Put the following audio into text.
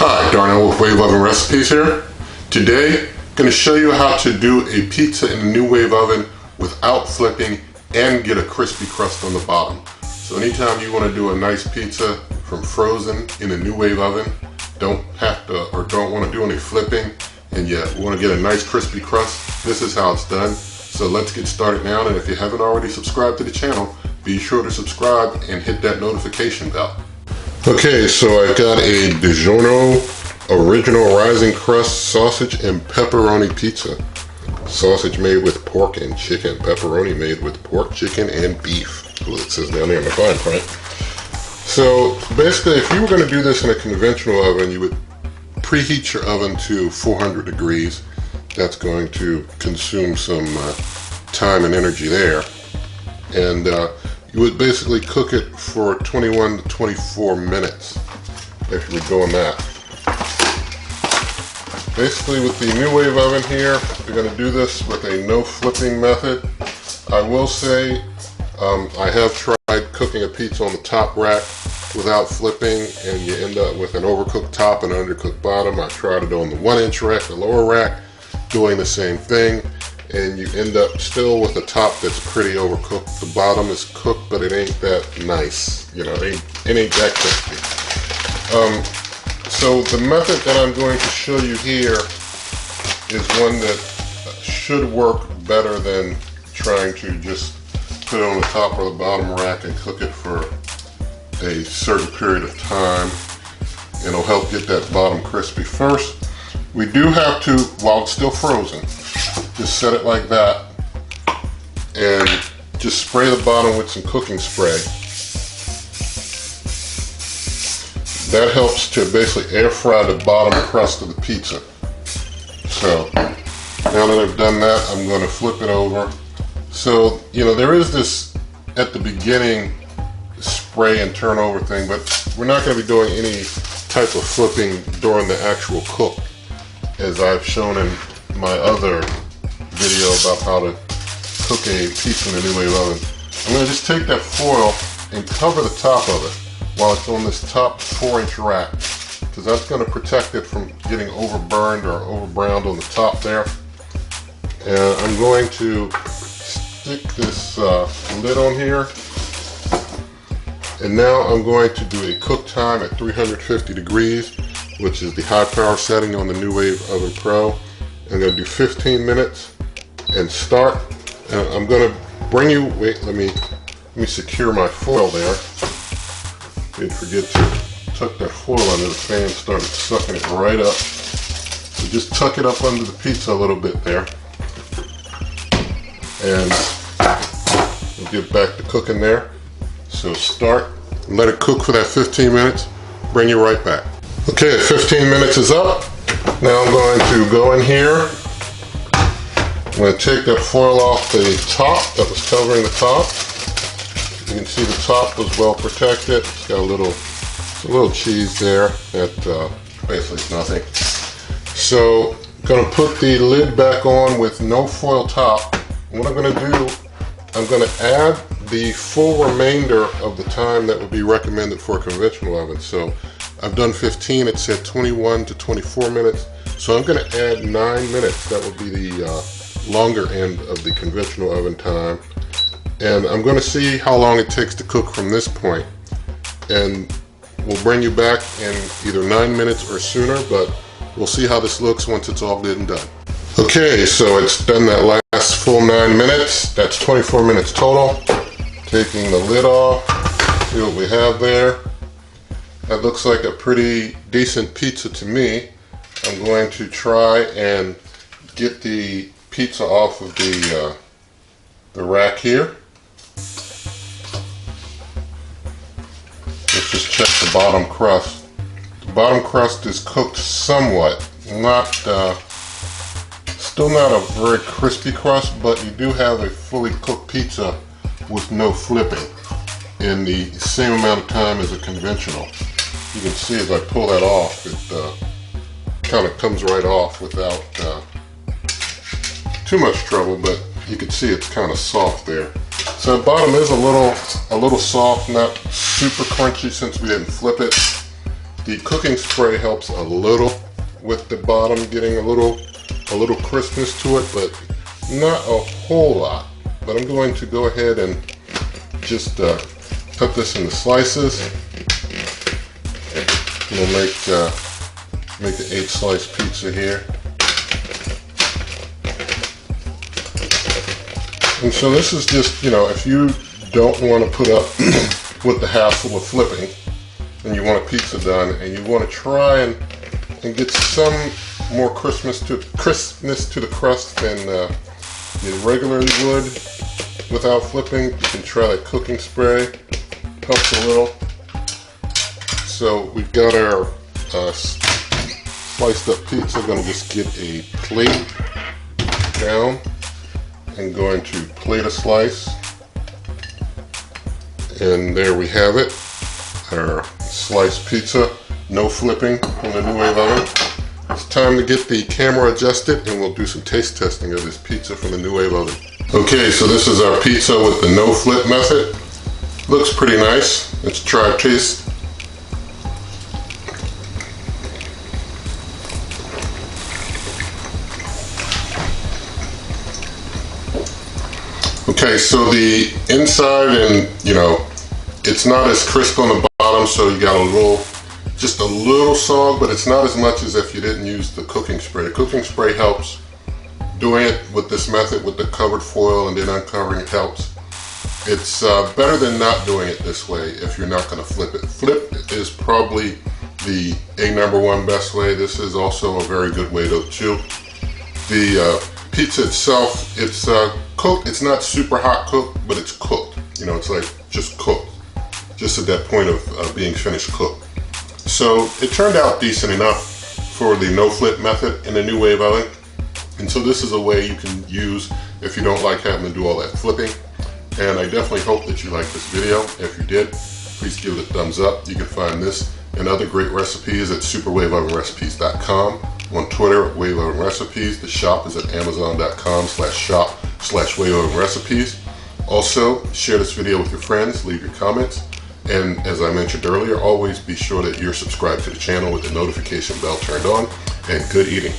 Hi, Darnell with NuWave Oven Recipes here. Today, I'm going to show you how to do a pizza in a NuWave oven without flipping and get a crispy crust on the bottom. So anytime you want to do a nice pizza from frozen in a NuWave oven, don't want to do any flipping, and you want to get a nice crispy crust, this is how it's done. So let's get started now, and if you haven't already subscribed to the channel, be sure to subscribe and hit that notification bell. Okay, so I've got a Digiorno Original Rising Crust Sausage and Pepperoni Pizza. Sausage made with pork and chicken. Pepperoni made with pork, chicken, and beef. Well, it says down there in the fine print. So basically, if you were going to do this in a conventional oven, you would preheat your oven to 400 degrees. That's going to consume some time and energy there. And you would basically cook it for 21 to 24 minutes if you were doing that. Basically, with the NuWave oven here, you're going to do this with a no flipping method. I will say I have tried cooking a pizza on the top rack without flipping, and you end up with an overcooked top and an undercooked bottom. I tried it on the 1-inch rack, the lower rack, doing the same thing, and you end up still with a top that's pretty overcooked. The bottom is cooked, but it ain't that nice. You know, it ain't that crispy. So the method that I'm going to show you here is one that should work better than trying to just put it on the top or the bottom rack and cook it for a certain period of time. It'll help get that bottom crispy. First, we do have to, while it's still frozen, just set it like that and just spray the bottom with some cooking spray. That helps to basically air fry the bottom crust of the pizza. So now that I've done that, I'm going to flip it over. So, you know, there is this at the beginning spray and turn over thing, but we're not going to be doing any type of flipping during the actual cook, as I've shown in my other video about how to cook a pizza in a NuWave oven. I'm going to just take that foil and cover the top of it while it's on this top 4-inch rack, because that's going to protect it from getting overburned or overbrowned on the top there. And I'm going to stick this lid on here, and now I'm going to do a cook time at 350 degrees, which is the high power setting on the NuWave Oven Pro. I'm going to do 15 minutes and start. And I'm going to bring you, wait, let me secure my foil there. Didn't forget to tuck that foil under the fan, started sucking it right up. So just tuck it up under the pizza a little bit there. And we'll get back to cooking there. So start, and let it cook for that 15 minutes, bring you right back. Okay, 15 minutes is up. Now I'm going to go in here. I'm going to take that foil off the top that was covering the top. You can see the top was well protected. It's got a little cheese there that basically is nothing. So I'm going to put the lid back on with no foil top. And what I'm going to do, I'm going to add the full remainder of the time that would be recommended for a conventional oven. So I've done 15, it said 21 to 24 minutes. So I'm going to add 9 minutes. That would be the longer end of the conventional oven time. And I'm going to see how long it takes to cook from this point. And we'll bring you back in either 9 minutes or sooner, but we'll see how this looks once it's all good and done. Okay, so it's done that last full 9 minutes. That's 24 minutes total. Taking the lid off, see what we have there. That looks like a pretty decent pizza to me. I'm going to try and get the pizza off of the rack here. Let's just check the bottom crust. The bottom crust is cooked somewhat, still not a very crispy crust, but you do have a fully cooked pizza with no flipping in the same amount of time as a conventional. You can see as I pull that off, it kind of comes right off without too much trouble, but you can see it's kind of soft there. So the bottom is a little soft, not super crunchy since we didn't flip it. The cooking spray helps a little with the bottom getting a little crispness to it, but not a whole lot. But I'm going to go ahead and just cut this into slices. We'll make an 8-slice pizza here. And so this is just, you know, if you don't want to put up with the hassle of flipping and you want a pizza done and you want to try and get some more crispness to the crust than you regularly would without flipping, you can try that cooking spray. Helps a little. So we've got our sliced up pizza. I'm going to just get a plate down. I'm going to plate a slice, and there we have it, our sliced pizza, no flipping from the NuWave oven. It's time to get the camera adjusted and we'll do some taste testing of this pizza from the NuWave oven. Okay, so this is our pizza with the no flip method. Looks pretty nice. Let's try a taste. Okay, so the inside, and you know, it's not as crisp on the bottom, so you got just a little sog, but it's not as much as if you didn't use the cooking spray. The cooking spray helps. Doing it with this method with the covered foil and then uncovering it helps. It's better than not doing it this way if you're not going to flip it. Flip is probably the #1 best way. This is also a very good way to chew. The pizza itself, it's cooked. It's not super hot cooked, but it's cooked. You know, it's like just cooked. Just at that point of being finished cooked. So it turned out decent enough for the no flip method in the NuWave oven. And so this is a way you can use if you don't like having to do all that flipping. And I definitely hope that you liked this video. If you did, please give it a thumbs up. You can find this and other great recipes at superwaveovenrecipes.com, on Twitter at Wave Oven Recipes. The shop is at amazon.com/shop/waveovenrecipes. Also, share this video with your friends, leave your comments. And as I mentioned earlier, always be sure that you're subscribed to the channel with the notification bell turned on. And good eating.